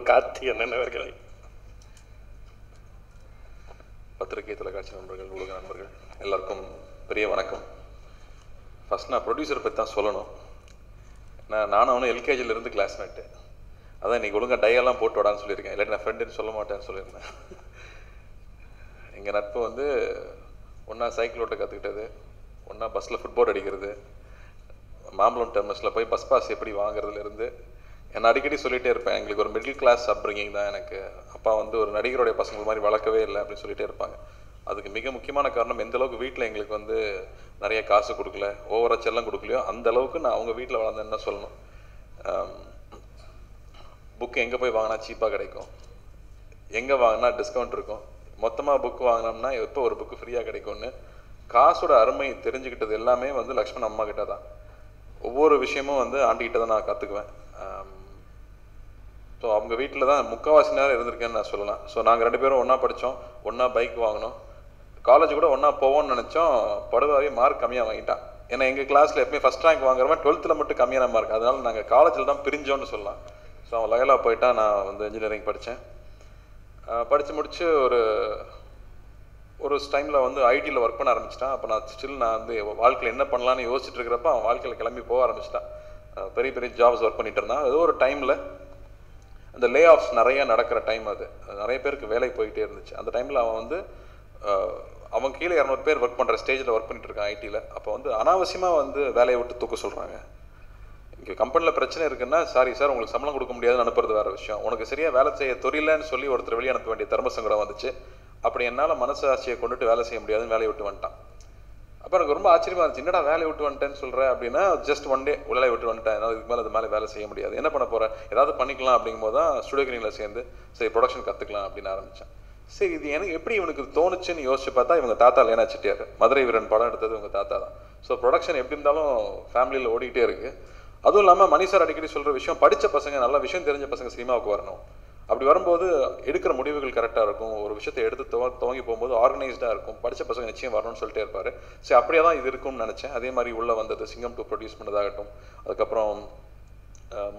கார்த்திகேயன் அவர்களே, பத்திரிகை தொலைக்காட்சி நண்பர்கள், ஊடக நண்பர்கள் எல்லாருக்கும் பெரிய வணக்கம். ஃபர்ஸ்ட் நான் ப்ரொடியூசரை பற்றி தான் சொல்லணும். நானும் அவனும் எல்கேஜிலேருந்து கிளாஸ்மேட்டு. அதான் இன்றைக்கி ஒழுங்காக டையெல்லாம் போட்டு விடான்னு சொல்லியிருக்கேன். இல்லாட்டி நான் ஃப்ரெண்டுன்னு சொல்ல மாட்டேன்னு சொல்லியிருந்தேன். எங்கள் நட்பு வந்து ஒன்றா சைக்கிள் ஓட்ட கற்றுக்கிட்டது, ஒன்றா பஸ்ஸில் ஃபுட்பால் அடிக்கிறது, மாம்பழம் டெர்மினஸில் போய் பஸ் பாஸ் எப்படி வாங்குறதுலேருந்து. நான் அடிக்கடி சொல்லிகிட்டே இருப்பேன், எங்களுக்கு ஒரு மிடில் கிளாஸ் அப்ரிங்கிங் தான். எனக்கு அப்பா வந்து ஒரு நடிகருடைய பசங்கள் மாதிரி வளர்க்கவே இல்லை அப்படின்னு சொல்லிகிட்டே இருப்பாங்க. அதுக்கு மிக முக்கியமான காரணம், எந்த அளவுக்கு வீட்டில் எங்களுக்கு வந்து நிறைய காசு கொடுக்கல, ஓவராக செல்லம் கொடுக்கலையோ அந்த அளவுக்கு நான் அவங்க வீட்டில் வளர்ந்தேன்னு தான் சொல்லணும். புக்கு எங்கே போய் வாங்கினா சீப்பாக கிடைக்கும், எங்கே வாங்கினா டிஸ்கவுண்ட் இருக்கும், மொத்தமாக புக்கு வாங்கினோம்னா எப்போ ஒரு புக்கு ஃப்ரீயாக கிடைக்கும்னு காசோட அருமை தெரிஞ்சுக்கிட்டது எல்லாமே வந்து லக்ஷ்மண் அம்மா கிட்ட தான். ஒவ்வொரு விஷயமும் வந்து ஆண்டிகிட்ட தான் நான் கற்றுக்குவேன். ஸோ அவங்க வீட்டில் தான் முக்கால்வாசி நேரம் இருந்திருக்கேன்னு நான் சொல்லலாம். ஸோ நாங்கள் 2 பேரும் ஒன்றா படித்தோம், ஒன்றா பைக் வாங்கினோம், காலேஜ் கூட ஒன்றா போவோம்னு நினச்சோம். படுவாவே மார்க் கம்மியாக வாங்கிட்டான். ஏன்னா எங்கள் கிளாஸில் எப்பவுமே ஃபஸ்ட் ரேங்க் வாங்குறவன் 12th மட்டும் கம்மியான மார்க். அதனால நாங்கள் காலேஜில் தான் பிரிஞ்சோன்னு சொல்லலாம். ஸோ அவன் லயலா போயிட்டா, நான் வந்து இன்ஜினியரிங் படித்தேன். படித்து முடித்து ஒரு டைமில் வந்து ஐடியில் ஒர்க் பண்ண ஆரம்பிச்சிட்டான். அப்போ நான் வந்து வாழ்க்கையில் என்ன பண்ணலான்னு யோசிச்சுட்டு இருக்கிறப்ப அவன் வாழ்க்கையில் கிளம்பி போக ஆரம்பிச்சிட்டான். பெரிய பெரிய ஜாப்ஸ் ஒர்க் பண்ணிகிட்டு இருந்தான். ஏதோ ஒரு டைமில் அந்த லே ஆஃப்ஸ் நிறைய நடக்கிற டைம், அது நிறைய பேருக்கு வேலை போயிட்டே இருந்துச்சு. அந்த டைமில் அவன் வந்து அவன் கீழே 200 பேர் ஒர்க் பண்ணுற ஸ்டேஜில் ஒர்க் பண்ணிட்டு இருக்கான் ஐடியில். அப்போ வந்து அனாவசியமாக வந்து வேலையை விட்டு தூக்க சொல்கிறாங்க. இங்கே கம்பெனியில் பிரச்சனை இருக்குன்னா, சாரி சார் உங்களுக்கு சம்பளம் கொடுக்க முடியாதுன்னு அனுப்புறது வேறு விஷயம், உனக்கு சரியாக வேலை செய்ய தொழிலன்னு சொல்லி ஒருத்தர் வெளியே அனுப்ப வேண்டிய தர்மசங்கடம் வந்துச்சு. அப்படி என்னால் மனசாட்சியை கொண்டுட்டு வேலை செய்ய முடியாதுன்னு வேலையை விட்டு வந்துட்டான். அப்போ எனக்கு ரொம்ப ஆச்சரியமாக இருந்துச்சு, என்னடா வேலையை விட்டு வந்துட்டேன்னு சொல்கிறேன் அப்படின்னா, ஜஸ்ட் ஒன் டே வேலையை விட்டு வந்துட்டேன், என்னால் இதுக்கு மேலே அது மேலே வேலை செய்ய முடியாது, என்ன பண்ண போகிறேன், ஏதாவது பண்ணிக்கலாம் அப்படிங்கும்போது தான் ஸ்டுடியோ கிரீனில் சேர்ந்து சரி ப்ரொடக்ஷன் கற்றுக்கலாம் அப்படின்னு ஆரம்பித்தேன். சரி இது எனக்கு எப்படி இவனுக்கு தோணுச்சுன்னு யோசிச்சு பார்த்தா, இவங்க தாத்தா லேனா செட்டியார், மதுரை வீரன் படம் எடுத்தது இவங்க தாத்தா தான். ஸோ ப்ரொடக்ஷன் எப்படி இருந்தாலும் ஃபேமிலியில் ஓடிக்கிட்டே இருக்குது. அதுவும் இல்லாமல் மணி சார் அடிக்கடி சொல்கிற விஷயம், படித்த பசங்க, நல்ல விஷயம் தெரிஞ்ச பசங்க சினிமாவுக்கு வரணும். அப்படி வரும்போது எடுக்கிற முடிவுகள் கரெக்டாக இருக்கும், ஒரு விஷயத்தை எடுத்து துவங்கி போகும்போது ஆர்கனைஸ்டாக இருக்கும், படித்த பசங்க நிச்சயம் வரணும்னு சொல்லிட்டே இருப்பார். சரி அப்படியே தான் இது இருக்கும்னு நினச்சேன். அதே மாதிரி உள்ளே வந்தது சிங்கம் 2 ப்ரொடியூஸ் பண்ணதாகட்டும், அதுக்கப்புறம்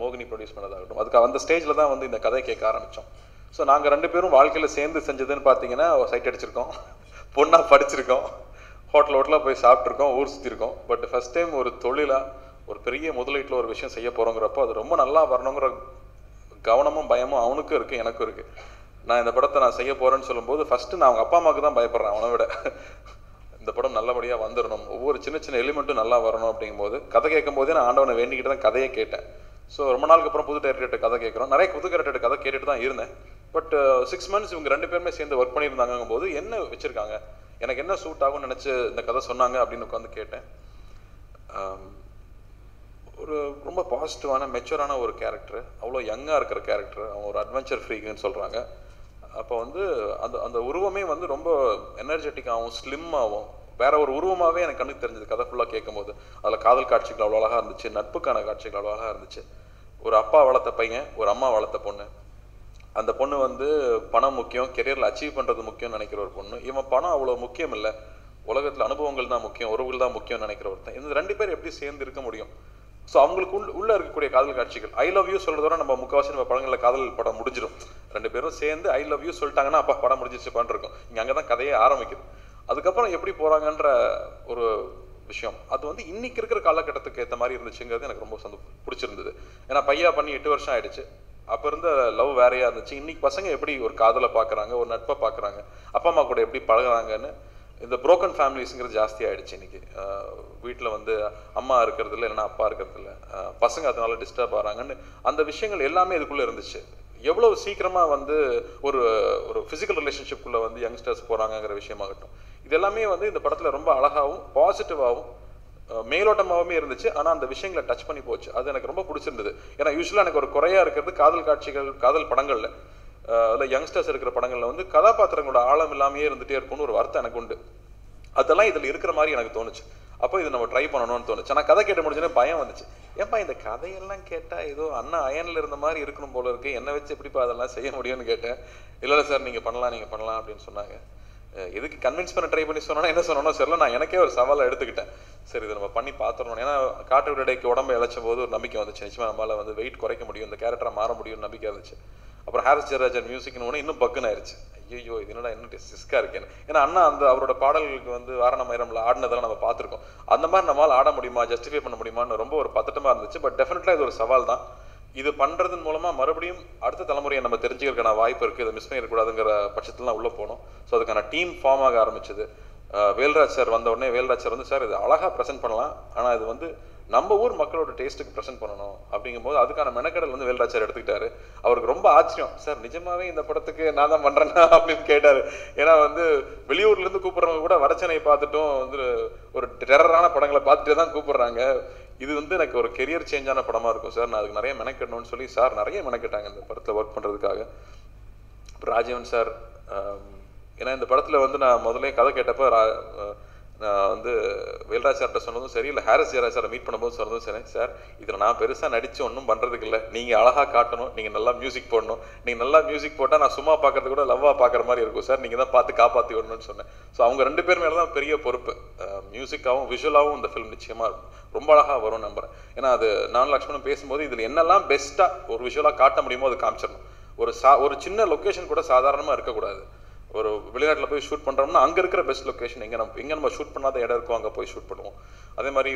மோகினி ப்ரொடியூஸ் பண்ணதாகட்டும், அதுக்கு அந்த ஸ்டேஜில் தான் வந்து இந்த கதை கேட்க ஆரம்பித்தோம். ஸோ நாங்கள் 2 பேரும் வாழ்க்கையில் சேர்ந்து செஞ்சதுன்னு பார்த்தீங்கன்னா, சைட் அடிச்சிருக்கோம், பொண்ணாக படிச்சிருக்கோம், ஹோட்டலாக போய் சாப்பிட்ருக்கோம், ஊர் சுற்றிருக்கோம். பட் ஃபஸ்ட் டைம் ஒரு தொழிலாக ஒரு பெரிய முதலீட்டில் ஒரு விஷயம் செய்ய போகிறோங்கிறப்போ அது ரொம்ப நல்லா வரணுங்கிற கவனமும் பயமும் அவனுக்கும் இருக்குது, எனக்கும் இருக்குது. நான் இந்த படத்தை நான் செய்ய போகிறேன்னு சொல்லும்போது ஃபஸ்ட்டு நான் அவங்க அப்பா அம்மாவுக்கு தான் பயப்படுறேன் அவனை விட. இந்த படம் நல்லபடியாக வந்துடணும், ஒவ்வொரு சின்ன சின்ன எலிமெண்ட்டும் நல்லா வரணும் அப்படிங்கும்போது கதை கேட்கும் போதே நான் ஆண்டவனை வேண்டிக்கிட்டு தான் கதையை கேட்டேன். ஸோ ரொம்ப நாளுக்கு அப்புறம் புது டைரக்டர்கிட்ட கதை கேட்குறோம், நிறைய புது டைரக்டர்கிட்ட கதை கேட்டுட்டு தான் இருந்தேன். பட் 6 months இவங்க 2 பேருமே சேர்ந்து ஒர்க் பண்ணியிருந்தாங்கும் போது என்ன வச்சுருக்காங்க, எனக்கு என்ன சூட் ஆகும்னு நினச்சி இந்த கதை சொன்னாங்க அப்படின்னு உட்காந்து கேட்டேன். ஒரு ரொம்ப பாசிட்டிவான மெச்சூரான ஒரு கேரக்டர், அவ்வளோ யங்காக இருக்கிற கேரக்டர், அவன் ஒரு அட்வென்ச்சர் ஃப்ரீக்குன்னு சொல்கிறாங்க. அப்போ வந்து அந்த உருவமே வந்து ரொம்ப எனர்ஜெட்டிக்காகவும் ஸ்லிம்மாகவும் வேற ஒரு உருவமாகவே எனக்கு கண்ணுக்கு தெரிஞ்சது கதை ஃபுல்லாக கேட்கும்போது. அதில் காதல் காட்சிகள் அவ்வளோ அழகாக இருந்துச்சு, நட்புக்கான காட்சிகள் அவ்வளோ அழகாக இருந்துச்சு. ஒரு அப்பா வளர்த்த பையன், ஒரு அம்மா வளர்த்த பொண்ணு. அந்த பொண்ணு வந்து பணம் முக்கியம், கெரியரில் அச்சீவ் பண்ணுறது முக்கியம்னு நினைக்கிற ஒரு பொண்ணு. இவன் பணம் அவ்வளோ முக்கியம் இல்லை, உலகத்தில் அனுபவங்கள் தான் முக்கியம், உறவுகள் தான் முக்கியம்னு நினைக்கிற ஒருத்தன். இந்த 2 பேர் எப்படி சேர்ந்து இருக்க முடியும்? ஸோ அவங்களுக்கு உள்ளே இருக்கக்கூடிய காதல் காட்சிகள், ஐ லவ் யூ சொல்கிறதோட நம்ம முக்கால்வாசி நம்ம படங்களில் காதல் படம் முடிஞ்சிடும். 2 பேரும் சேர்ந்து ஐ லவ் யூ சொல்லிட்டாங்கன்னா அப்பா படம் முடிஞ்சிச்சுப்பான்னு இருக்கும். இங்கே அங்கே தான் கதையே ஆரம்பிக்குது. அதுக்கப்புறம் எப்படி போகிறாங்கன்ற ஒரு விஷயம் அது வந்து இன்னைக்கு இருக்கிற காலகட்டத்துக்கு ஏற்ற மாதிரி இருந்துச்சுங்கிறது எனக்கு ரொம்ப பிடிச்சிருந்தது. ஏன்னா பையா பண்ணி 8 வருஷம் ஆயிடுச்சு. அப்போ இருந்த லவ் வேறையாக இருந்துச்சு. இன்னைக்கு பசங்க எப்படி ஒரு காதலை பார்க்குறாங்க, ஒரு நட்பை பார்க்குறாங்க, அப்பா அம்மா கூட எப்படி பழகுறாங்கன்னு. இந்த புரோக்கன் ஃபேமிலிஸுங்கிறது ஜாஸ்தி ஆகிடுச்சு இன்றைக்கி. வீட்டில் வந்து அம்மா இருக்கிறது இல்லை, இல்லைன்னா அப்பா இருக்கிறது இல்லை, பசங்க அதனால டிஸ்டர்ப் ஆகிறாங்கன்னு அந்த விஷயங்கள் எல்லாமே இதுக்குள்ளே இருந்துச்சு. எவ்வளோ சீக்கிரமாக வந்து ஒரு ஒரு ஃபிசிக்கல் ரிலேஷன்ஷிப்புக்குள்ளே வந்து யங்ஸ்டர்ஸ் போகிறாங்கங்கிற விஷயமாகட்டும், இது எல்லாமே வந்து இந்த படத்தில் ரொம்ப அழகாகவும் பாசிட்டிவாகவும் மேலோட்டமாகவுமே இருந்துச்சு. ஆனால் அந்த விஷயங்களை டச் பண்ணி போச்சு. அது எனக்கு ரொம்ப பிடிச்சிருந்தது. ஏன்னா யூஸ்வலாக எனக்கு ஒரு குறையாக இருக்கிறது காதல் காட்சிகள், காதல் படங்களில் இல்லை யங்ஸ்டர்ஸ் இருக்கிற படங்களில் வந்து கதாபாத்திரங்களோட ஆழம் இல்லாமையே இருந்துகிட்டே இருக்கும்னு ஒரு வார்த்தை எனக்கு உண்டு. அதெல்லாம் இதில் இருக்கிற மாதிரி எனக்கு தோணுச்சு. அப்போ இது நம்ம ட்ரை பண்ணணும்னு தோணுச்சு. ஆனால் கதை கேட்டு முடிஞ்சோன்னே பயம் வந்துச்சு. ஏப்பா இந்த கதையெல்லாம் கேட்டால் ஏதோ அண்ணா அயனில் இருந்த மாதிரி இருக்கணும் போல இருக்குது, என்னை வச்சு எப்படிப்பா அதெல்லாம் செய்ய முடியும்னு கேட்டேன். இல்லை சார் நீங்கள் பண்ணலாம் அப்படின்னு சொன்னாங்க. எதுக்கு கன்வின்ஸ் பண்ண ட்ரை பண்ணி சொன்னா என்ன சொன்னோன்னா சரில நான் எனக்கே ஒரு சவாலை எடுத்துக்கிட்டேன். சரி இதை நம்ம பண்ணி பார்த்துடணும். ஏன்னா காட்டு விடைக்கு உடம்பு இழைச்ச போது ஒரு நம்பிக்கை வந்துச்சு, நிச்சயமா நம்மளால் வந்து வெயிட் குறைக்க முடியும், இந்த கேரக்டரை மாற முடியும்னு நம்பிக்கை இருந்துச்சு. அப்புறம் ஹாரிஸ் ஜெயராஜன் மியூசிக்னு ஒன்று இன்னும் பக்குன்னு ஆயிடுச்சு. ஐயோ இது என்னடா இன்னும் ரிஸ்க்காக இருக்கேன்னு. ஏன்னா அண்ணா அந்த அவரோட பாடல்களுக்கு வந்து வாரணமயிரம்ல ஆடினதெல்லாம் நம்ம பார்த்துருக்கோம். அந்த மாதிரி நம்மளால் ஆட முடியுமா, ஜஸ்டிஃபை பண்ண முடியுமான்னு ரொம்ப ஒரு பதட்டமாக இருந்துச்சு. பட் டெஃபினெட்லாக இது ஒரு சவால் தான். இது பண்ணுறதன் மூலமாக மறுபடியும் அடுத்த தலைமுறையை நம்ம தெரிஞ்சுக்கிறதுக்கான வாய்ப்பு இருக்குது. இதை மிஸ் பண்ணிடக்கூடாதுங்கிற பட்சத்துலாம் உள்ளே போனோம். ஸோ அதுக்கான டீம் ஃபார்ம் ஆக ஆரம்பிச்சது. வேல்ராஜ் சார் வந்த உடனே வேல்ராஜ் சார் வந்து சார் இது அழகாக ப்ரெசென்ட் பண்ணலாம், ஆனால் இது வந்து நம்ம ஊர் மக்களோட டேஸ்ட்டுக்கு ப்ரெசென்ட் பண்ணணும் அப்படிங்கும்போது அதுக்கான மெனக்கடல் வந்து வேல்ராஜ் சார் எடுத்துக்கிட்டாரு. அவருக்கு ரொம்ப ஆச்சரியம், சார் நிஜமாவே இந்த படத்துக்கு நான் தான் பண்ணுறேன்னா அப்படின்னு கேட்டார். ஏன்னா வந்து வெளியூர்லேருந்து கூப்பிட்றவங்க கூட வடச்சென்னை பார்த்துட்டும் வந்து ஒரு டெரரான படங்களை பார்த்துட்டே தான் கூப்பிட்றாங்க. இது வந்து எனக்கு ஒரு கெரியர் சேஞ்சான படமாக இருக்கும் சார், நான் அதுக்கு நிறைய மெனக்கட்டணும்னு சொல்லி சார் நிறைய மெனக்கட்டாங்க இந்த படத்தில் ஒர்க் பண்ணுறதுக்காக. அப்புறம் ராஜீவன் சார், ஏன்னா இந்த படத்தில் வந்து நான் முதல்ல கதை கேட்டப்போ நான் வந்து வேல்ராஜ் சார்கிட்ட சொன்னதும் சரி, இல்லை ஹாரிஸ் ஜெயராஜ் சாரை மீட் பண்ணும்போது சொன்னதும் சரி, சார் இதில் நான் பெருசாக நடித்து ஒன்றும் பண்ணுறதுக்கு இல்லை, நீங்கள் அழகாக காட்டணும், நீங்கள் நல்லா மியூசிக் போடணும், நீங்கள் நல்லா மியூசிக் போட்டால் நான் சும்மா பார்க்கறது கூட லவ்வாக பார்க்குற மாதிரி இருக்கும் சார், நீங்கள் தான் பார்த்து காப்பாற்றி விடணும்னு சொன்னேன். ஸோ அவங்க 2 பேர் மேலே தான் பெரிய பொறுப்பு. மியூசிக்காகவும் விஷுவலாகவும் இந்த ஃபிலிம் நிச்சயமாக ரொம்ப அழகாக வரும் நம்புறேன். ஏன்னா அது நான் லக்ஷ்மணன் பேசும்போது இதில் என்னெல்லாம் பெஸ்ட்டாக ஒரு விஷுவலாக காட்ட முடியுமோ அது காமிச்சிடணும். ஒரு சின்ன லொக்கேஷன் கூட சாதாரணமாக இருக்கக்கூடாது. ஒரு வெளிநாட்டில் போய் ஷூட் பண்ணுறோம்னா அங்கே இருக்கிற பெஸ்ட் லொக்கேஷன் எங்கே நம்ம ஷூட் பண்ணாத இடம் இருக்கோ அங்கே போய் ஷூட் பண்ணுவோம். அதே மாதிரி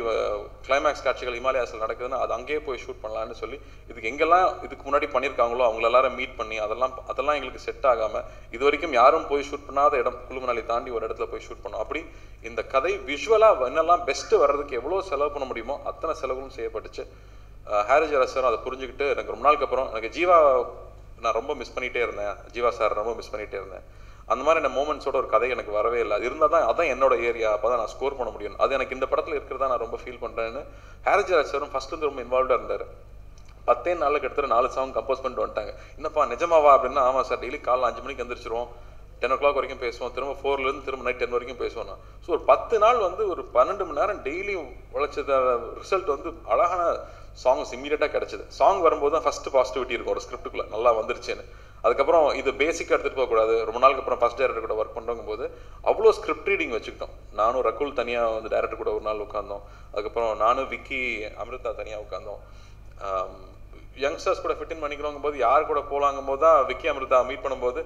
கிளைமேக்ஸ் காட்சிகள் ஹிமாலயாஸில் நடக்குதுன்னா அது அங்கேயே போய் ஷூட் பண்ணலான்னு சொல்லி இதுக்கு எங்கெல்லாம் இதுக்கு முன்னாடி பண்ணியிருக்காங்களோ அவங்கள எல்லாரும் மீட் பண்ணி அதெல்லாம் எங்களுக்கு செட் ஆகாமல் இது வரைக்கும் யாரும் போய் ஷூட் பண்ணாத இடம் குழுமணாலி தாண்டி ஒரு இடத்துல போய் ஷூட் பண்ணோம். அப்படி இந்த கதை விஷுவலாக என்னெல்லாம் பெஸ்ட்டு வர்றதுக்கு எவ்வளோ செலவு பண்ண முடியுமோ அத்தனை செலவும் செய்யப்பட்டுச்சு. ஹாரிஸ் ஜெயராஜ் சார் அதை புரிஞ்சுக்கிட்டு எனக்கு ரொம்ப நாளுக்கு அப்புறம் எனக்கு ஜீவா நான் ரொம்ப மிஸ் பண்ணிகிட்டே இருந்தேன், ஜீவா சார் ரொம்ப மிஸ் பண்ணிகிட்டே இருந்தேன். அந்த மாதிரி என்ன மூமெண்ட்ஸோட ஒரு கதை எனக்கு வரவே இல்லை. அது இருந்தால் தான் அதான் என்னோட ஏரியா, அப்போ தான் நான் ஸ்கோர் பண்ண முடியும். அது எனக்கு இந்த படத்தில் இருக்கிறதா நான் ரொம்ப ஃபீல் பண்ணுறேன்னு ஹாரிஸ் ஜெயராஜ் சாரும் ஃபஸ்ட்டு ரொம்ப இன்வால்வ்டாக இருந்தார். 10 நாளில் கிட்டத்தட்ட 4 சாங் கம்போஸ் பண்ணிட்டு வந்துட்டாங்க. என்னப்பா நிஜமாவா அப்படின்னா, ஆமாம் சார் டெய்லி காலைல 5 மணிக்கு எந்திரிச்சிருவோம், 10 o'clock வரைக்கும் பேசுவோம், திரும்ப 4லேருந்து திரும்ப நைட் 10 வரைக்கும் பேசுவோம். நான் ஸோ ஒரு 10 நாள் வந்து ஒரு 12 மணி நேரம் டெய்லியும் உழைச்சத ரிசல்ட் வந்து அழகான சாங்ஸ் இம்மீடியட்டாக கிடச்சிது. சாங் வரும்போது தான் ஃபஸ்ட்டு பாசிட்டிவிட்டி இருக்கும் ஒரு ஸ்கிரிப்டுக்குள்ளே நல்லா வந்துருச்சுன்னு. அதுக்கப்புறம் இது பேசிக்காக எடுத்துகிட்டு போகக்கூடாது. ரொம்ப நாளுக்கு அப்புறம் ஃபஸ்ட் டேரக்டர் கூட ஒர்க் பண்ணுறங்கும் போது அவ்வளோ ஸ்கிரிப்ட் ரீடிங் வச்சுக்கிட்டோம். நானும் ரகுல் தனியாக வந்து டேரக்டர் கூட ஒரு நாள் உட்காந்தோம். அதுக்கப்புறம் நானும் விக்கி அமிர்தா தனியாக உட்காந்தோம். யங்ஸ்டர்ஸ் கூட ஃபிட் இன் பண்ணிக்கிறோங்கும் போது யார் கூட போகலாங்கும் போது தான் விக்கி அமிர்தா மீட் பண்ணும்போது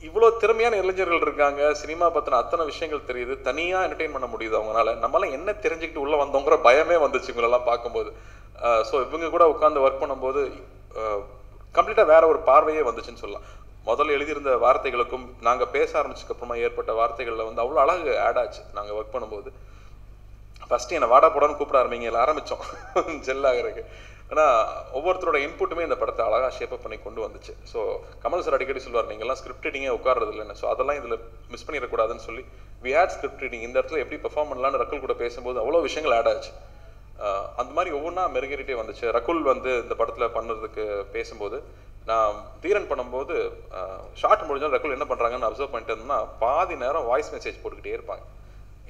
இவ்வளோ திறமையான இளைஞர்கள் இருக்காங்க, சினிமா பற்றின அத்தனை விஷயங்கள் தெரியுது, தனியாக என்டர்டெயின் பண்ண முடியுது அவங்களால, நம்மளாம் என்ன தெரிஞ்சுக்கிட்டு உள்ளே வந்தோங்கிற பயமே வந்துச்சு இவங்களெல்லாம் பார்க்கும்போது. ஸோ இவங்க கூட உட்காந்து ஒர்க் பண்ணும்போது கம்ப்ளீட்டாக வேற ஒரு பார்வையே வந்துச்சுன்னு சொல்லலாம். முதல்ல எழுதியிருந்த வார்த்தைகளுக்கும் நாங்கள் பேச ஆரம்பிச்சதுக்கப்புறமா ஏற்பட்ட வார்த்தைகளில் வந்து அவ்வளோ அழகு ஆட் ஆச்சு. நாங்கள் ஒர்க் பண்ணும்போது ஃபஸ்ட்டு என்னை வாடா போடான்னு கூப்பிட ஆரம்பித்தோம் ஜெல்லாகிறதுக்கு. ஆனால் ஒவ்வொருத்தரோட இன்புட்டுமே இந்த படத்தை அழகாக ஷேப்பப் பண்ணி கொண்டு வந்துச்சு. ஸோ கமல் சார் அடிக்கடி சொல்லுவார், நீங்கள்லாம் ஸ்கிரிப்ட் ரீடிங்கே உட்கார்றது இல்லைன்னு. ஸோ அதெல்லாம் இதில் மிஸ் பண்ணிடக்கூடாதுன்னு சொல்லி வி ஹேட் ஸ்கிரிப்ட் ரீடிங். இந்த இடத்துல எப்படி பெர்ஃபார்ம் பண்ணலான்னு ரகுல் கூட பேசும்போது அவ்வளோ விஷயங்கள் ஆட் ஆச்சு. அந்த மாதிரி ஒவ்வொன்றா மெருகேறிட்டே வந்துச்சு. ரகுல் வந்து இந்த படத்தில் பண்ணுறதுக்கு பேசும்போது நான் தீரன் பண்ணும்போது ஷார்ட் முடிஞ்சாலும் ரகுல் என்ன பண்ணுறாங்கன்னு அப்சர்வ் பண்ணிட்டு இருந்தோம்னா பாதி நேரம் வாய்ஸ் மெசேஜ் போட்டுக்கிட்டே இருப்பாங்க.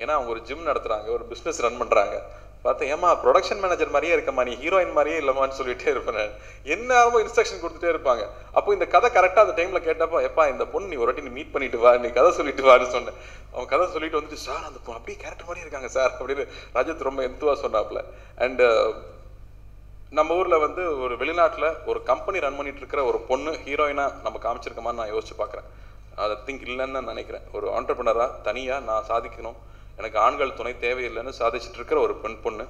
ஏன்னா அவங்க ஒரு ஜிம் நடத்துகிறாங்க, ஒரு பிஸ்னஸ் ரன் பண்ணுறாங்க. பார்த்தேன், ஏமா ப்ரொடக்ஷன் மேனேஜர் மாதிரியே இருக்கம்மா, நீ ஹீரோயின் மாதிரியே இல்லைமான்னு சொல்லிகிட்டே இருப்பேன். என்ன இன்ஸ்ட்ரக்ஷன் கொடுத்துட்டே இருப்பாங்க. அப்போ இந்த கதை கரெக்டாக அந்த டைமில் கேட்டப்போ, எப்பா இந்த பொண்ணு நீ ஒரு வாட்டி நீ மீட் பண்ணிட்டு வா, நீ கதை சொல்லிட்டு வான்னு சொன்னேன். அவன் கதை சொல்லிட்டு வந்துட்டு, சார் அந்த பொண்ணு அப்படியே கேரக்டர் மாதிரியே இருக்காங்க சார் அப்படின்னு ரஜத் ரொம்ப எந்துவா சொன்னாப்புல. அண்டு நம்ம ஊரில் வந்து ஒரு வெளிநாட்டில் ஒரு கம்பெனி ரன் பண்ணிட்டு இருக்கிற ஒரு பொண்ணு ஹீரோயினாக நம்ம காமிச்சிருக்கோமான்னு நான் யோசிச்சு பார்க்குறேன். அதை திங்க் இல்லைன்னு நான் நினைக்கிறேன். ஒரு ஆண்டர்பிரினராக தனியாக நான் சாதிக்கணும், எனக்கு ஆண்கள் துணை தேவையில்லைன்னு சாதிச்சுட்டு இருக்கிற ஒரு பொண்ணு.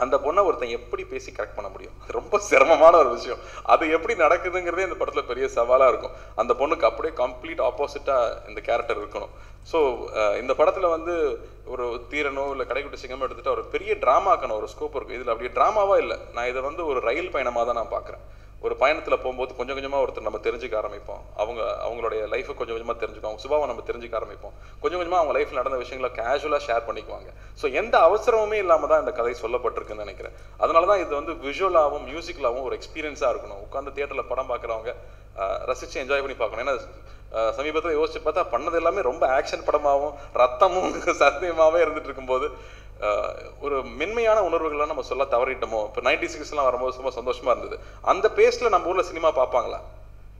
அந்த பொண்ணை ஒருத்தன் எப்படி பேசி கரெக்ட் பண்ண முடியும்? அது ரொம்ப சிரமமான ஒரு விஷயம். அது எப்படி நடக்குதுங்கிறதே இந்த படத்தில் பெரிய சவாலாக இருக்கும். அந்த பொண்ணுக்கு அப்படியே கம்ப்ளீட் ஆப்போசிட்டாக இந்த கேரக்டர் இருக்கணும். ஸோ இந்த படத்தில் வந்து ஒரு தீரனோ இல்லை கடைக்குட்டி சிங்கமோ எடுத்துகிட்டு ஒரு பெரிய ட்ராமாக்கான ஒரு ஸ்கோப் இருக்குது. இதில் அப்படியே ட்ராமாவாக இல்லை. நான் இதை வந்து ஒரு ரயில் பயணமாக தான் நான் பார்க்குறேன். ஒரு பயணத்தில் போகும்போது கொஞ்சம் கொஞ்சமாக ஒருத்தர் நம்ம தெரிஞ்சுக்க ஆரம்பிப்போம். அவங்களுடைய லைஃப்பை கொஞ்சம் கொஞ்சமாக தெரிஞ்சுக்குவோம். அவங்க சுபாவை நம்ம தெரிஞ்சுக்க ஆரம்பிப்போம். கொஞ்சம் கொஞ்சமாக அவங்க லைஃப்பில் நடந்த விஷயங்களை கேஷுவலாக ஷேர் பண்ணிக்குவாங்க. ஸோ எந்த அவசரமுமே இல்லாமல் தான் இந்த கதை சொல்லப்பட்டிருக்குன்னு நினைக்கிறேன். அதனால தான் இது வந்து விஷுவலாகவும் மியூசிக்கலாகவும் ஒரு எக்ஸ்பீரியன்ஸாக இருக்கணும். உட்காந்து தியேட்டரில் படம் பார்க்குறவங்க ரசித்து என்ஜாய் பண்ணி பார்க்கணும். ஏன்னா சமீபத்தில் யோசிச்சு பார்த்தா பண்ணது எல்லாமே ரொம்ப ஆக்ஷன் படமாகவும் ரத்தமும் சத்தியமாகவே இருந்துட்டு இருக்கும்போது ஒரு மென்மையான உணர்வுகள்லாம் நம்ம சொல்ல தவறிட்டோமோ. இப்போ 96 வரும்போது ரொம்ப சந்தோஷமாக இருந்தது. அந்த பேஸில் நம்ம ஊரில் சினிமா பார்ப்பாங்களா?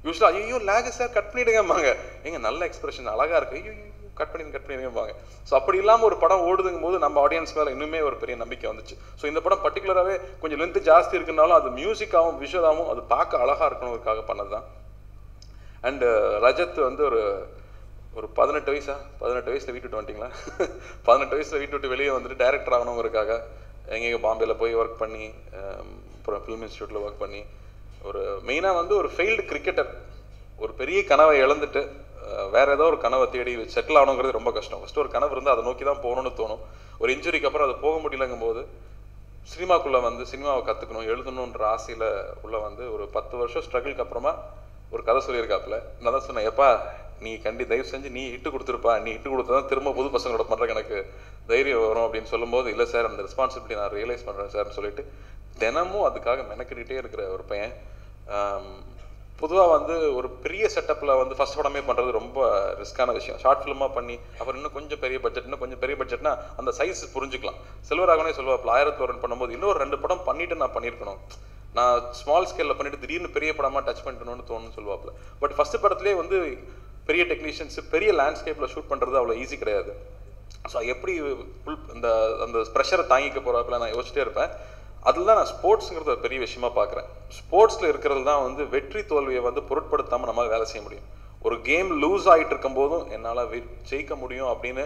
யூஸ்வலாக ஐயோ லேகு சார் கட் பண்ணிடுங்கம்பாங்க. எங்க நல்ல எக்ஸ்பிரஷன் அழகாக இருக்குது, ஐயோ கட் பண்ணிடுவாங்க. ஸோ அப்படி இல்லாமல் ஒரு படம் ஓடுதுங்கும் போது நம்ம ஆடியன்ஸ் மேலே இன்னுமே ஒரு பெரிய நம்பிக்கை வந்துச்சு. ஸோ இந்த படம் பர்டிகுலராகவே கொஞ்சம் லென்த்து ஜாஸ்தி இருக்குனாலும் அது மியூசிக்காகவும் விஷுவலாகவும் அது பார்க்க அழகாக இருக்கணுங்கிறதுக்காக பண்ணது தான். அண்டு ரஜத் வந்து ஒரு 18 வயசில் வீட்டு விட்டு வந்துட்டிங்களா 18 வயசில் வீட்டு விட்டு வெளியே வந்துட்டு டைரக்டர் ஆகணுங்கிறதுக்காக எங்கேயோ பாம்பேயில் போய் ஒர்க் பண்ணி அப்புறம் ஃபிலிம் இன்ஸ்டியூட்டில் ஒர்க் பண்ணி ஒரு மெயினாக வந்து ஒரு ஃபெயில்டு கிரிக்கெட்டர் ஒரு பெரிய கனவை இழந்துட்டு வேறு ஏதோ ஒரு கனவை தேடி செட்டில் ஆகணுங்கிறது ரொம்ப கஷ்டம். ஃபஸ்ட்டு ஒரு கனவு இருந்தால் அதை நோக்கி தான் போகணும்னு தோணும். ஒரு இன்ஜுரிக்கு அப்புறம் அதை போக முடியலங்கும் போது சினிமாக்குள்ளே வந்து சினிமாவை கற்றுக்கணும் எழுதணுன்ற ஆசையில் உள்ள வந்து ஒரு 10 வருஷம் ஸ்ட்ரகிளுக்கு அப்புறமா ஒரு கதை சொல்லியிருக்காப்புல. நான் தான் சொன்னேன், எப்பா நீ தயவு செஞ்சு நீ இட்டு கொடுத்துருப்பா, நீ இட்டு கொடுத்தா தான் திரும்ப புது பசங்களோட பண்ணுறக்கு எனக்கு தைரியம் வரும் அப்படின்னு சொல்லும்போது, இல்லை சார் அந்த ரெஸ்பான்சிபிலிட்டி நான் ரியலைஸ் பண்ணுறேன் சார்னு சொல்லிட்டு தினமும் அதுக்காக மெனக்கிட்டே இருக்கிற ஒரு பையன். பொதுவாக வந்து ஒரு பெரிய செட்டப்பில் வந்து ஃபஸ்ட் படமே பண்ணுறது ரொம்ப ரிஸ்க்கான விஷயம். ஷார்ட் ஃபிலிமாக பண்ணி அப்புறம் இன்னும் கொஞ்சம் பெரிய பட்ஜெட்னா அந்த சைஸ் புரிஞ்சுக்கலாம். செல்வராகவனே சொல்லுவாப்பில் 1001 பண்ணும்போது இன்னொரு 2 படம் பண்ணிவிட்டு நான் பண்ணியிருக்கணும், நான் ஸ்மால் ஸ்கேலில் பண்ணிவிட்டு திடீர்னு பெரிய படமாக டச் பண்ணிட்டணும்னு தோணுன்னு சொல்லுவாப்பில். பட் ஃபஸ்ட்டு படத்துலேயே வந்து பெரிய டெக்னீஷியன்ஸு பெரிய லேண்ட்ஸ்கேப்பில் ஷூட் பண்ணுறது அவ்வளோ ஈஸி கிடையாது. ஸோ எப்படி அந்த ப்ரெஷரை தாங்கிக்க போகிறாப்புல நான் யோசிச்சிட்டே இருப்பேன். அதில் தான் நான் ஸ்போர்ட்ஸுங்கிறது ஒரு பெரிய விஷயமா பார்க்குறேன். ஸ்போர்ட்ஸில் இருக்கிறது தான் வந்து வெற்றி தோல்வியை வந்து பொருட்படுத்தாமல் நம்மளால் வேலை செய்ய முடியும். ஒரு கேம் லூஸ் ஆகிட்டு இருக்கும் போதும் என்னால் ஜெயிக்க முடியும் அப்படின்னு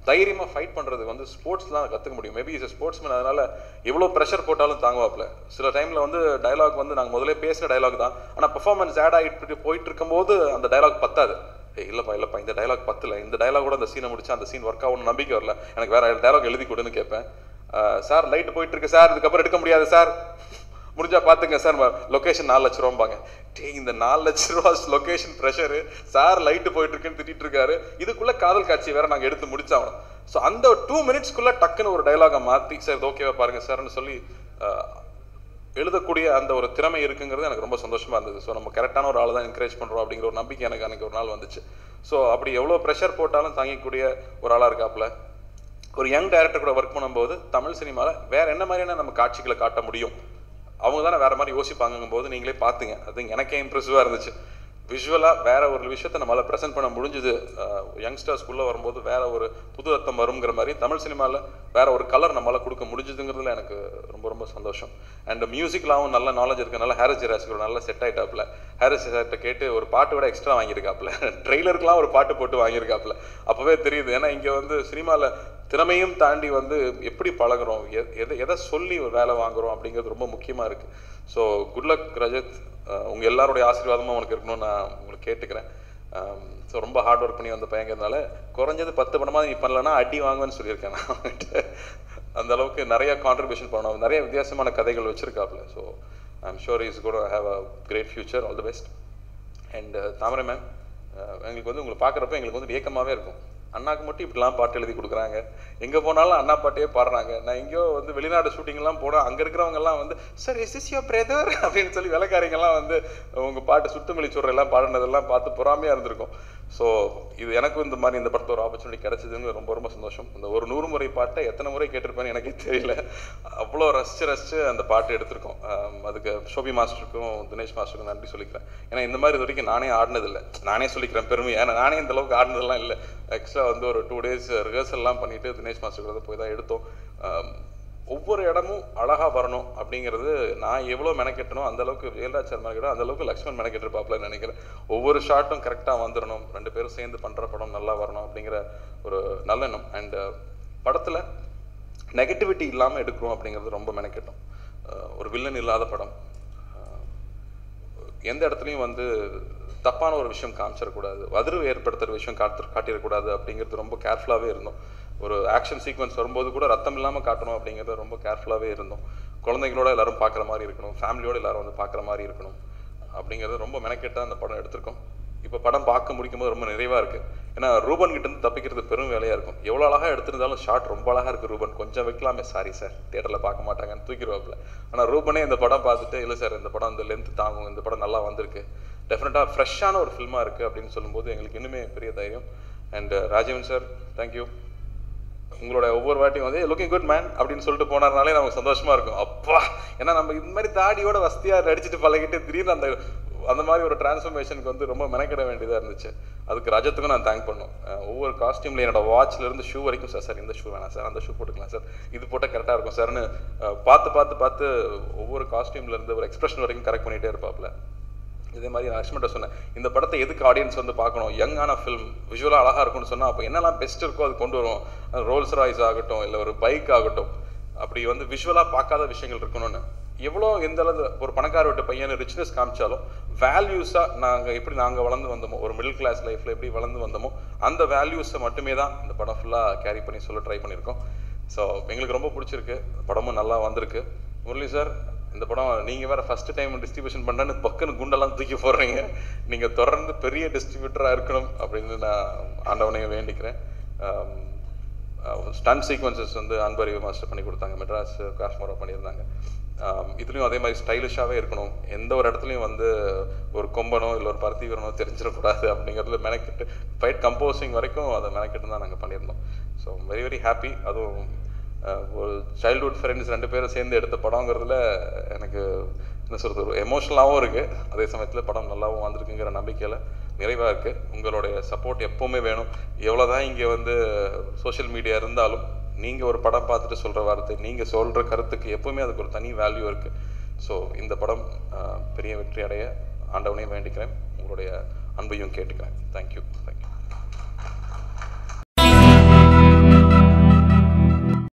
தைரியமாக ஃபைட் பண்ணுறது வந்து ஸ்போர்ட்ஸ் தான் கற்றுக்க முடியும். மேபி இஸ் ஸ்போர்ட்ஸ்மேன், அதனால் எவ்வளோ ப்ரெஷர் போட்டாலும் தாங்குவாப்பில். சில டைமில் வந்து டைலாக் வந்து நாங்கள் முதலே பேசுகிற டைலாக் தான், ஆனால் பெர்ஃபார்மன்ஸ் ஆட் ஆகிட்டு போயிட்டு இருக்கும்போது அந்த டைலாக் பத்தாது. இல்லைப்பா இந்த டைலாக் பத்தலை, இந்த டைலாகோட அந்த சீனை முடிச்சா அந்த சீன் ஒர்க் ஆகணும்னு நம்பிக்கை வரல, எனக்கு வேறு டைலாக் எழுதி கொடுன்னு கேட்பேன். சார் லைட்டு போயிட்டு இருக்கு சார், இதுக்கப்புறம் எடுக்க முடியாது சார், முடிஞ்சா பார்த்துங்க சார், லொக்கேஷன் 4 லட்ச ரூபாம்பாங்க. இந்த 4 லட்ச ரூபா லொக்கேஷன் ப்ரெஷரு, சார் லைட்டு போயிட்டு இருக்குன்னு திட்டிட்டு இருக்காரு, இதுக்குள்ள காதல் காட்சி வேற நாங்கள் எடுத்து முடிச்சாகணும். ஸோ அந்த 2 மினிட்ஸ்க்குள்ள டக்குன்னு ஒரு டைலாகை மாற்றி சார் ஓகேவா பாருங்க சார்னு சொல்லி எழுதக்கூடிய அந்த ஒரு திறமை இருக்குங்கிறது எனக்கு ரொம்ப சந்தோஷமா இருந்தது. ஸோ நம்ம கரெக்டான ஒரு ஆள் தான் என்கரேஜ் பண்ணுறோம் அப்படிங்கிற ஒரு நம்பிக்கை எனக்கு அன்றைக்கி ஒரு நாள் வந்துச்சு. ஸோ அப்படி எவ்வளோ ப்ரெஷர் போட்டாலும் தாங்கிக்கூடிய ஒரு ஆளாக இருக்காப்புல. ஒரு யங் டைரக்டர் கூட ஒர்க் பண்ணும்போது தமிழ் சினிமாவில் வேறு என்ன மாதிரியான நம்ம காட்சிகளை காட்ட முடியும், அவங்க தானே வேறு மாதிரி யோசிப்பாங்கும் போது நீங்களே பார்த்துங்க. அது எனக்கே இம்ப்ரெசிவாக இருந்துச்சு. விஷுவலாக வேறு ஒரு விஷயத்தை நம்மளால் ப்ரெசென்ட் பண்ண முடிஞ்சுது. யங்ஸ்டர்ஸ்குள்ளே வரும்போது வேறு ஒரு புது அர்த்தம் வருங்கிற மாதிரி தமிழ் சினிமாவில் வேறு ஒரு கலர் நம்மளால் கொடுக்க முடிஞ்சுதுங்கிறதுல எனக்கு ரொம்ப ரொம்ப சந்தோஷம். அண்ட் மியூசிக்லாவும் நல்ல நாலேஜ் இருக்கனால ஹாரிஸ் ஜெராஸுக்கு ஒரு நல்ல செட் ஆகிட்டாப்புல. ஹாரிஸ் ஜெராஸ்கிட்ட கேட்டு ஒரு பாட்டு விட எக்ஸ்ட்ரா வாங்கியிருக்காப்புல, ட்ரெய்லருக்குலாம் ஒரு பாட்டு போட்டு வாங்கியிருக்காப்புல. அப்போவே தெரியுது, ஏன்னா இங்கே வந்து சினிமாவில் திறமையும் தாண்டி வந்து எப்படி பழகிறோம், எதை சொல்லி வேலை வாங்குகிறோம் அப்படிங்கிறது ரொம்ப முக்கியமாக இருக்குது. ஸோ குட் லக் ரஜத், உங்கள் எல்லாருடைய ஆசீர்வாதமும் உனக்கு இருக்கணும்னு நான் உங்களுக்கு கேட்டுக்கிறேன். ஸோ ரொம்ப ஹார்ட் ஒர்க் பண்ணி வந்த பையங்கிறதுனால குறைஞ்சது 10 படமாக நீ பண்ணலன்னா அடி வாங்குவேன்னு சொல்லியிருக்கேன் நான் அவன்கிட்ட. அந்த அளவுக்கு நிறையா கான்ட்ரிபியூஷன் பண்ணணும், நிறைய வித்தியாசமான கதைகள் வச்சுருக்காப்புல. So I'm sure is got have a great future. All the best. And Thamarai ma'am, எங்களுக்கு வந்து உங்களை பார்க்குறப்ப எங்களுக்கு வந்து ஏக்கமாகவே இருக்கும். அண்ணாக்கு மட்டும் இப்படிலாம் பாட்டு எழுதி கொடுக்குறாங்க, எங்கே போனாலும் அண்ணா பாட்டையே பாடுறாங்க. நான் எங்கேயோ வந்து வெளிநாடு ஷூட்டிங்லாம் போனால் அங்கே இருக்கிறவங்கலாம் வந்து sir is is your brother அப்படின்னு சொல்லி வேலைக்காரங்கெல்லாம் வந்து உங்கள் பாட்டு சுட்டுமொழி சொல்கிறெல்லாம் பாடினதெல்லாம் பார்த்து பொறாமையாக இருந்திருக்கும். ஸோ இது எனக்கும் இந்த மாதிரி இந்த படத்தில் ஒரு ஆப்பர்ச்சுனிட்டி கிடச்சிதுன்னு ரொம்ப ரொம்ப சந்தோஷம். இந்த ஒரு 100 முறை பாட்டை எத்தனை முறை கேட்டிருப்பேன்னு எனக்கே தெரியல, அவ்வளோ ரசித்து அந்த பாட்டு எடுத்திருக்கோம். அதுக்கு ஷோபி மாஸ்டருக்கும் தினேஷ் மாஸ்டருக்கும் நன்றி சொல்லிக்கிறேன். ஏன்னா இந்த மாதிரி இது வரைக்கும் நானே ஆடினதில்லை, நானே சொல்லிக்கிறேன் பெருமை, ஏன்னா நானே இந்த அளவுக்கு ஆடினதெல்லாம் இல்லை. எக்ஸ்ட்ரா வந்து ஒரு 2 டேஸ் ரிஹர்சல்லாம் பண்ணிவிட்டு தினேஷ் மாஸ்டர் போய் தான் எடுத்தோம். ஒவ்வொரு இடமும் அழகாக வரணும் அப்படிங்கிறது நான் எவ்வளோ மெனக்கெட்டணும் அந்தளவுக்கு வேல்ராஜ் சார் மெனக்கெட்டோம், அந்தளவுக்கு லக்ஷ்மண் மெனக்கெட்டிருப்பாப்லன்னு நினைக்கிறேன். ஒவ்வொரு ஷாட்டும் கரெக்டாக வந்துடணும், 2 பேரும் சேர்ந்து பண்ணுற படம் நல்லா வரணும் அப்படிங்கிற ஒரு நல்லெண்ணம். அண்ட் படத்தில் நெகட்டிவிட்டி இல்லாமல் எடுக்கிறோம் அப்படிங்கிறது ரொம்ப மெனக்கெட்டோம். ஒரு வில்லன் இல்லாத படம், எந்த இடத்துலையும் வந்து தப்பான ஒரு விஷயம் காமிச்சிடக்கூடாது, அதிர்வு ஏற்படுத்துகிற விஷயம் காட்டிடக்கூடாது அப்படிங்கிறது ரொம்ப கேர்ஃபுல்லாகவே இருந்தோம். ஒரு ஆக்ஷன் சீக்வன்ஸ் வரும்போது கூட ரத்தம் இல்லாமல் காட்டணும் அப்படிங்கிறத ரொம்ப கேர்ஃபுல்லாகவே இருந்தோம். குழந்தைங்களோட எல்லோரும் பார்க்குற மாதிரி இருக்கணும், ஃபேமிலியோடு எல்லோரும் வந்து பார்க்குற மாதிரி இருக்கணும் அப்படிங்கிறது ரொம்ப மெனக்கெட்டாக அந்த படம் எடுத்திருக்கோம். இப்போ படம் பார்க்க முடிக்கும்போது ரொம்ப நிறைவாக இருக்குது. ஏன்னா ரூபன் கிட்டேருந்து தப்பிக்கிறது பெரும் வேலையாக இருக்கும். எவ்வளோ அழகாக எடுத்திருந்தாலும் ஷார்ட் ரொம்ப அழகாக இருக்குது. ரூபன் கொஞ்சம் வைக்கலாமே, சாரி சார் தியேட்டரில் பார்க்க மாட்டாங்கன்னு தூக்கிடுவாப்பில். ஆனால் ரூபனே இந்த படம் பார்த்துட்டு இல்லை சார் இந்த படம் இந்த லென்த் தாங்கும், இந்த படம் நல்லா வந்திருக்கு, டெஃபினட்டாக ஃப்ரெஷ்ஷான ஒரு ஃபில்மாக இருக்குது அப்படின்னு சொல்லும்போது எங்களுக்கு இன்னுமே பெரிய தைரியம். And Rajeevan sir thank you. உங்களோட ஒவ்வொரு வாட்டியும் வந்து லுக்கிங் குட் மேன் அப்படின்னு சொல்லிட்டு போனார்னாலே நமக்கு சந்தோஷமாக இருக்கும். அப்பா, ஏன்னா நம்ம இந்த மாதிரி தாடியோட வசதியாக நடிச்சுட்டு பழகிட்டு திடீர்னு அந்த மாதிரி ஒரு டிரான்ஸ்ஃபர்மேஷனுக்கு வந்து ரொம்ப மெனக்கிட வேண்டியதாக இருந்துச்சு. அதுக்கு ரஜத்துக்கும் நான் தேங்க் பண்ணோம். ஒவ்வொரு காஸ்டியூமில் என்னோட வாட்ச்லேருந்து ஷூ வரைக்கும் சார் இந்த ஷூ வேணாம் சார், அந்த ஷூ போட்டுக்கலாம் சார், இது போட்டால் கரெக்டாக இருக்கும் சார்னு பார்த்து ஒவ்வொரு காஸ்டியூம்லேருந்து ஒரு எக்ஸ்பிரஷன் வரைக்கும் கரெக்ட் பண்ணிகிட்டே இருப்பாப்புல. இதே மாதிரி நான் லக்ஷ்மண்ட்ட சொன்னேன், இந்த படத்தை எதுக்கு ஆடியன்ஸ் வந்து பார்க்கணும், யங்கான ஃபிலிம் விஜுவலாக அழகாக இருக்கும்னு சொன்னால் அப்போ என்னெல்லாம் பெஸ்ட் இருக்கோ அது கொண்டு வரும். ரோல்ஸ் ராய்ஸ் ஆகட்டும் இல்லை ஒரு பைக் ஆகட்டும், அப்படி வந்து விஷுவலாக பார்க்காத விஷயங்கள் இருக்கணும்னு. எவ்வளோ எந்த அளவு ஒரு பணக்கார வீட்டு பையன் ரிச்னஸ் காமிச்சாலும் வேல்யூஸாக நாங்கள் வளர்ந்து வந்தோமோ, ஒரு மிடில் கிளாஸ் லைஃப்பில் எப்படி வளர்ந்து வந்தோமோ அந்த வேல்யூஸை மட்டுமே தான் இந்த படம் ஃபுல்லாக கேரி பண்ணி சொல்ல ட்ரை பண்ணியிருக்கோம். ஸோ எங்களுக்கு ரொம்ப பிடிச்சிருக்கு, படமும் நல்லா வந்திருக்கு. முரளி சார், இந்த படம் நீங்கள் வேறு ஃபஸ்ட்டு டைம் டிஸ்ட்ரிபியூஷன் பண்ணுறேன்னு பக்குன்னு குண்டெல்லாம் தூக்கி போடுறீங்க, நீங்கள் தொடர்ந்து பெரிய டிஸ்ட்ரிபியூட்டராக இருக்கணும் அப்படின்னு நான் ஆண்டவனையும் வேண்டிக்கிறேன். ஸ்டன் சீக்வன்சஸ் வந்து அன்பறிவு மாஸ்டர் பண்ணி கொடுத்தாங்க, மெட்ராஸ் காஷ்மீரா பண்ணியிருந்தாங்க. இதுலேயும் அதே மாதிரி ஸ்டைலிஷாகவே இருக்கணும், எந்த ஒரு இடத்துலையும் வந்து ஒரு கொம்பனோ இல்லை ஒரு பருத்தி வீரனோ தெரிஞ்சிடக்கூடாது அப்படிங்கிறதுல மெனக்கிட்டு ஃபைட் கம்போசிங் வரைக்கும் அதை மெனக்கிட்டு தான் நாங்கள் பண்ணியிருந்தோம். So very very happy. அதுவும் ஒரு சைல்ட்ஹுட் ஃப்ரெண்ட்ஸ் 2 பேரும் சேர்ந்து எடுத்த படங்கிறதுல எனக்கு என்ன சொல்கிறது, ஒரு எமோஷ்னலாகவும் இருக்குது, அதே சமயத்தில் படம் நல்லாவும் வந்திருக்குங்கிற நம்பிக்கையில் நிறைவாக இருக்குது. உங்களுடைய சப்போர்ட் எப்போவுமே வேணும். எவ்வளோ தான் இங்கே வந்து சோஷியல் மீடியா இருந்தாலும் நீங்கள் ஒரு படம் பார்த்துட்டு சொல்கிற வார்த்தை, நீங்கள் சொல்கிற கருத்துக்கு எப்போவுமே அதுக்கு ஒரு தனி வேல்யூ இருக்குது. ஸோ இந்த படம் பெரிய வெற்றி அடைய ஆண்டவனையும் வேண்டிக்கிறேன், உங்களுடைய அன்பையும் கேட்டுக்கிறேன். தேங்க்யூ.